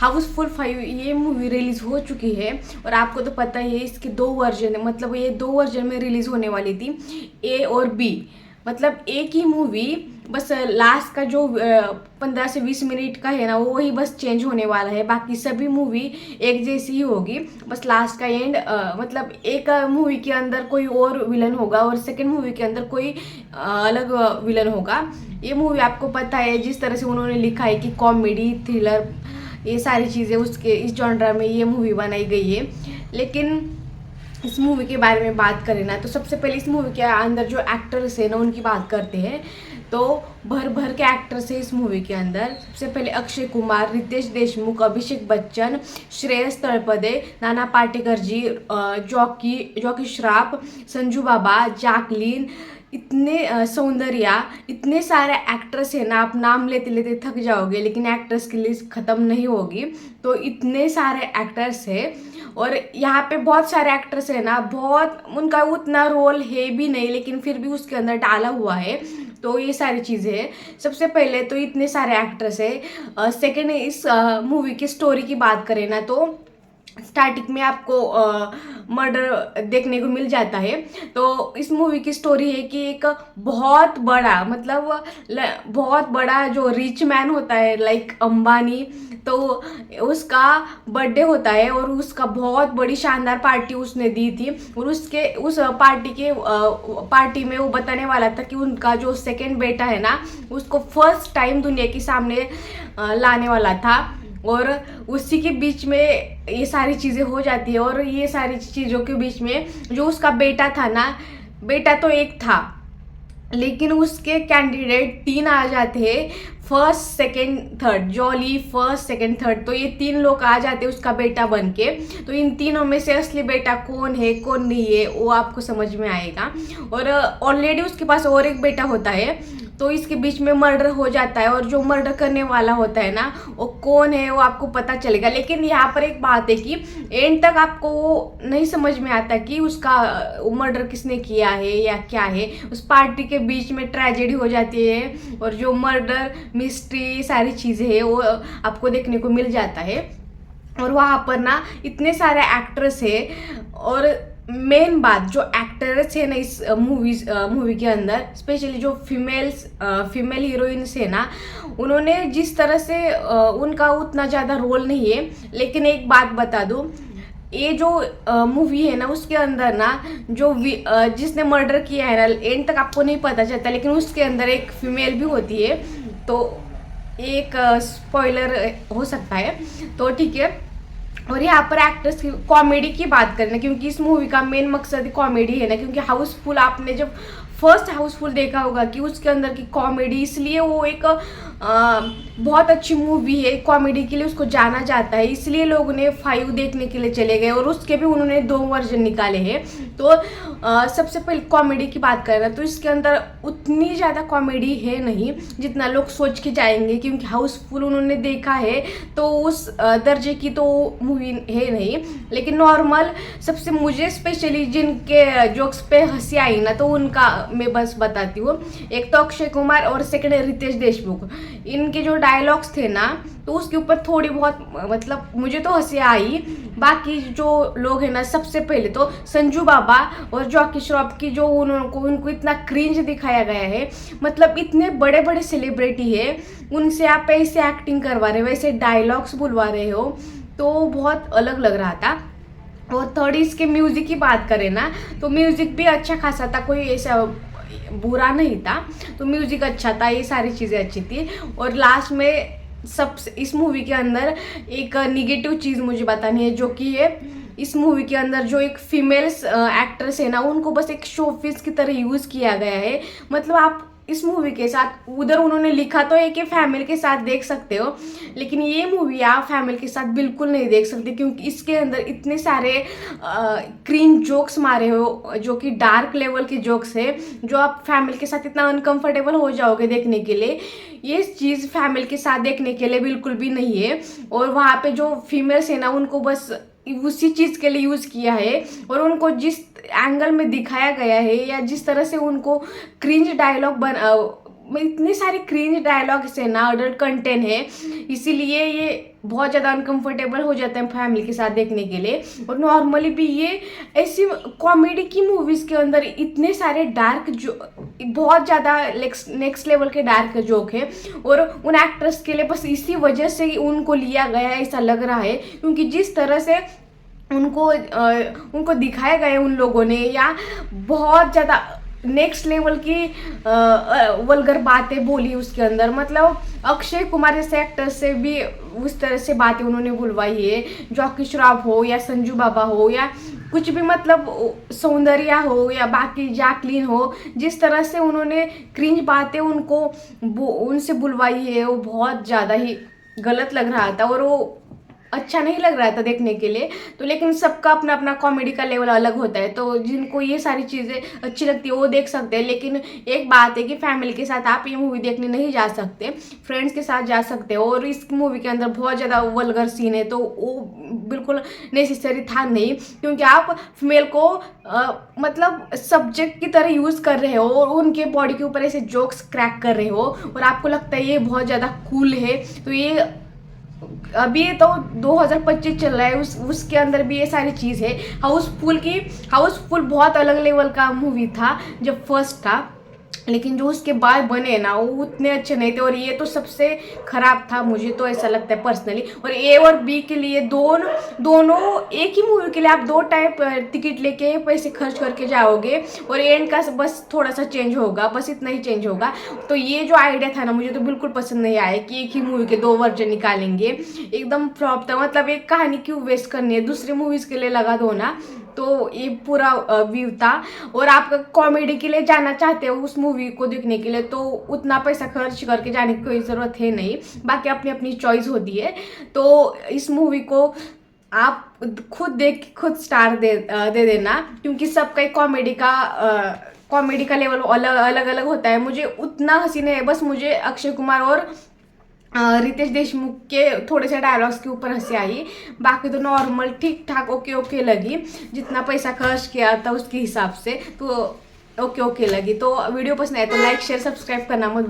हाउसफुल 5 ये movie release हो चुकी है और आपको तो पता ही है इसके दो वर्जन है। मतलब ये दो वर्जन में रिलीज होने वाली थी, ए और बी। मतलब एक ही मूवी, बस लास्ट का जो 15 से 20 मिनट का है ना, वो वही बस चेंज होने वाला है। बाकी सभी मूवी एक जैसी ही होगी। बस लास्ट का एंड मतलब एक मूवी के अंदर कोई और विलन होगा और सेकंड मूवी के अंदर कोई अलग विलन होगा। ये मूवी आपको पता है जिस तरह से उन्होंने लिखा है कि कॉमेडी थ्रिलर ये सारी चीज़ें उसके इस जॉनरा में ये मूवी बनाई गई है। लेकिन इस मूवी के बारे में बात करें ना, तो सबसे पहले इस मूवी के अंदर जो एक्टर्स है ना उनकी बात करते हैं। तो भर भर के एक्टर्स है इस मूवी के अंदर। सबसे पहले अक्षय कुमार, रितेश देशमुख, अभिषेक बच्चन, श्रेयस तळपदे, नाना पाटेकर जी, जॉकी श्रॉफ, संजू बाबा, जैकलीन, इतने सौंदर्या, इतने सारे एक्ट्रेस है ना, आप नाम लेते लेते थक जाओगे लेकिन एक्ट्रेस की लिस्ट ख़त्म नहीं होगी। तो इतने सारे एक्टर्स है और यहाँ पे बहुत सारे एक्टर्स है ना, बहुत उनका उतना रोल है भी नहीं लेकिन फिर भी उसके अंदर डाला हुआ है। तो ये सारी चीज़ें हैं। सबसे पहले तो इतने सारे एक्टर्स है। सेकेंड इस मूवी की स्टोरी की बात करें ना, तो स्टार्टिंग में आपको मर्डर देखने को मिल जाता है। तो इस मूवी की स्टोरी है कि एक बहुत बड़ा, मतलब बहुत बड़ा जो रिच मैन होता है लाइक अंबानी, तो उसका बर्थडे होता है और उसका बहुत बड़ी शानदार पार्टी उसने दी थी। और उस पार्टी में वो बताने वाला था कि उनका जो सेकंड बेटा है ना, उसको फर्स्ट टाइम दुनिया के सामने लाने वाला था। और उसी के बीच में ये सारी चीज़ें हो जाती है। और ये सारी चीज़ों के बीच में जो उसका बेटा था ना, बेटा तो एक था लेकिन उसके कैंडिडेट 3 आ जाते हैं, first second third, jolly first second third. तो ये 3 लोग आ जाते हैं उसका बेटा बन के। तो इन तीनों में से असली बेटा कौन है कौन नहीं है वो आपको समझ में आएगा। और ऑलरेडी उसके पास और एक बेटा होता है। तो इसके बीच में मर्डर हो जाता है और जो मर्डर करने वाला होता है ना, वो कौन है वो आपको पता चलेगा। लेकिन यहाँ पर एक बात है कि एंड तक आपको वो नहीं समझ में आता कि उसका मर्डर किसने किया है या क्या है। उस पार्टी के बीच में ट्रेजेडी हो जाती है और जो मर्डर मिस्ट्री सारी चीज़ें हैं वो आपको देखने को मिल जाता है। और वहाँ पर ना इतने सारे एक्ट्रेस है। और मेन बात, जो एक्टर्स है ना इस मूवी के अंदर, स्पेशली जो फीमेल हीरोइंस है ना, उन्होंने जिस तरह से उनका उतना ज़्यादा रोल नहीं है। लेकिन एक बात बता दूँ, ये जो मूवी है ना उसके अंदर ना जो जिसने मर्डर किया है ना, एंड तक आपको नहीं पता चलता लेकिन उसके अंदर एक फीमेल भी होती है। तो एक स्पॉइलर हो सकता है, तो ठीक है। और यहाँ पर एक्टर्स की कॉमेडी की बात करें, क्योंकि इस मूवी का मेन मकसद कॉमेडी है ना। क्योंकि हाउसफुल आपने जब फर्स्ट हाउसफुल देखा होगा कि उसके अंदर की कॉमेडी, इसलिए वो एक बहुत अच्छी मूवी है। कॉमेडी के लिए उसको जाना जाता है, इसलिए लोग ने 5 देखने के लिए चले गए और उसके भी उन्होंने 2 वर्जन निकाले हैं। तो सबसे पहले कॉमेडी की बात करें तो इसके अंदर उतनी ज़्यादा कॉमेडी है नहीं जितना लोग सोच के जाएंगे। क्योंकि हाउसफुल उन्होंने देखा है तो उस दर्जे की तो मूवी है नहीं। लेकिन नॉर्मल, सबसे मुझे स्पेशली जिनके जोक्स पे हंसी आई ना, तो उनका मैं बस बताती हूँ। एक तो अक्षय कुमार और सेकंड रितेश देशमुख। इनके जो डायलॉग्स थे ना, तो उसके ऊपर थोड़ी बहुत मतलब मुझे तो हंसी आई। बाकी जो लोग हैं ना, सबसे पहले तो संजू बाबा और जॉकी श्रॉफ की जो उनको इतना क्रिंज दिखाया गया है। मतलब इतने बड़े बड़े सेलिब्रिटी है, उनसे आप ऐसे एक्टिंग करवा रहे हो, वैसे डायलॉग्स बुलवा रहे हो, तो बहुत अलग लग रहा था। और थर्ड इसके म्यूज़िक की बात करें ना, तो म्यूज़िक भी अच्छा खासा था, कोई ऐसा बुरा नहीं था। तो म्यूज़िक अच्छा था, ये सारी चीज़ें अच्छी थी। और लास्ट में सब इस मूवी के अंदर एक निगेटिव चीज़ मुझे बतानी है, जो कि है इस मूवी के अंदर जो एक फीमेल्स एक्ट्रेस है ना, उनको बस एक शो पीस की तरह यूज़ किया गया है। मतलब आप इस मूवी के साथ, उधर उन्होंने लिखा तो है कि फैमिली के साथ देख सकते हो, लेकिन ये मूवी आप फैमिली के साथ बिल्कुल नहीं देख सकते। क्योंकि इसके अंदर इतने सारे क्रीन जोक्स मारे हो जो कि डार्क लेवल के जोक्स है, जो आप फैमिली के साथ इतना अनकंफर्टेबल हो जाओगे देखने के लिए। ये चीज़ फैमिली के साथ देखने के लिए बिल्कुल भी नहीं है। और वहाँ पे जो फीमेल्स है ना, उनको बस उसी चीज़ के लिए यूज़ किया है। और उनको जिस एंगल में दिखाया गया है या जिस तरह से उनको क्रिंज डायलॉग इतने सारे क्रिंज डायलॉग्स है ना, अडल्ट कंटेंट है, इसीलिए ये बहुत ज़्यादा अनकंफर्टेबल हो जाते हैं फैमिली के साथ देखने के लिए। और नॉर्मली भी ये ऐसी कॉमेडी की मूवीज़ के अंदर इतने सारे डार्क जो बहुत ज़्यादा नेक्स्ट लेवल के डार्क जोक है, और उन एक्ट्रेस के लिए बस इसी वजह से उनको लिया गया है ऐसा लग रहा है, क्योंकि जिस तरह से उनको दिखाया गया है उन लोगों ने, या बहुत ज़्यादा नेक्स्ट लेवल की वल्गर बातें बोली उसके अंदर। मतलब अक्षय कुमार जैसे एक्टर से भी उस तरह से बातें उन्होंने बुलवाई है, जॉकी श्रॉफ हो या संजू बाबा हो या कुछ भी, मतलब सौंदर्या हो या बाकी जैकलीन हो, जिस तरह से उन्होंने क्रिंज बातें उनसे बुलवाई है वो बहुत ज़्यादा ही गलत लग रहा था, और वो अच्छा नहीं लग रहा था देखने के लिए। तो लेकिन सबका अपना अपना कॉमेडी का लेवल अलग होता है, तो जिनको ये सारी चीज़ें अच्छी लगती है वो देख सकते हैं। लेकिन एक बात है कि फैमिली के साथ आप ये मूवी देखने नहीं जा सकते, फ्रेंड्स के साथ जा सकते हो। और इस मूवी के अंदर बहुत ज़्यादा वल्गर सीन है, तो वो बिल्कुल नेसेसरी था नहीं, क्योंकि आप फीमेल को मतलब सब्जेक्ट की तरह यूज़ कर रहे हो और उनके बॉडी के ऊपर ऐसे जोक्स क्रैक कर रहे हो, और आपको लगता है ये बहुत ज़्यादा कूल है। तो ये अभी तो 2025 चल रहा है, उसके अंदर भी ये सारी चीज़ है। हाउसफुल बहुत अलग लेवल का मूवी था जब फर्स्ट था, लेकिन जो उसके बाद बने ना वो उतने अच्छे नहीं थे, और ये तो सबसे खराब था, मुझे तो ऐसा लगता है पर्सनली। और ए और बी के लिए दोनों एक ही मूवी के लिए आप 2 टाइप टिकट लेके पैसे खर्च करके जाओगे, और एंड का बस थोड़ा सा चेंज होगा, बस इतना ही चेंज होगा। तो ये जो आइडिया था ना, मुझे तो बिल्कुल पसंद नहीं आया कि एक ही मूवी के 2 वर्जन निकालेंगे, एकदम फ्लॉप था। मतलब एक कहानी क्यों वेस्ट करनी है, दूसरी मूवीज़ के लिए लगा दो ना। तो ये पूरा व्यू था। और आप कॉमेडी के लिए जाना चाहते हो उस मूवी को देखने के लिए, तो उतना पैसा खर्च करके जाने की कोई ज़रूरत है नहीं, बाकी अपनी अपनी चॉइस होती है। तो इस मूवी को आप खुद देख खुद स्टार दे देना, क्योंकि सबका एक कॉमेडी का लेवल अलग अलग होता है। मुझे उतना हंसी नहीं है, बस मुझे अक्षय कुमार और रितेश देशमुख के थोड़े से डायलॉग्स के ऊपर हंसी आई, बाकी तो नॉर्मल ठीक ठाक ओके लगी, जितना पैसा खर्च किया था उसके हिसाब से तो ओके लगी। तो वीडियो पसंद आए तो लाइक शेयर सब्सक्राइब करना मत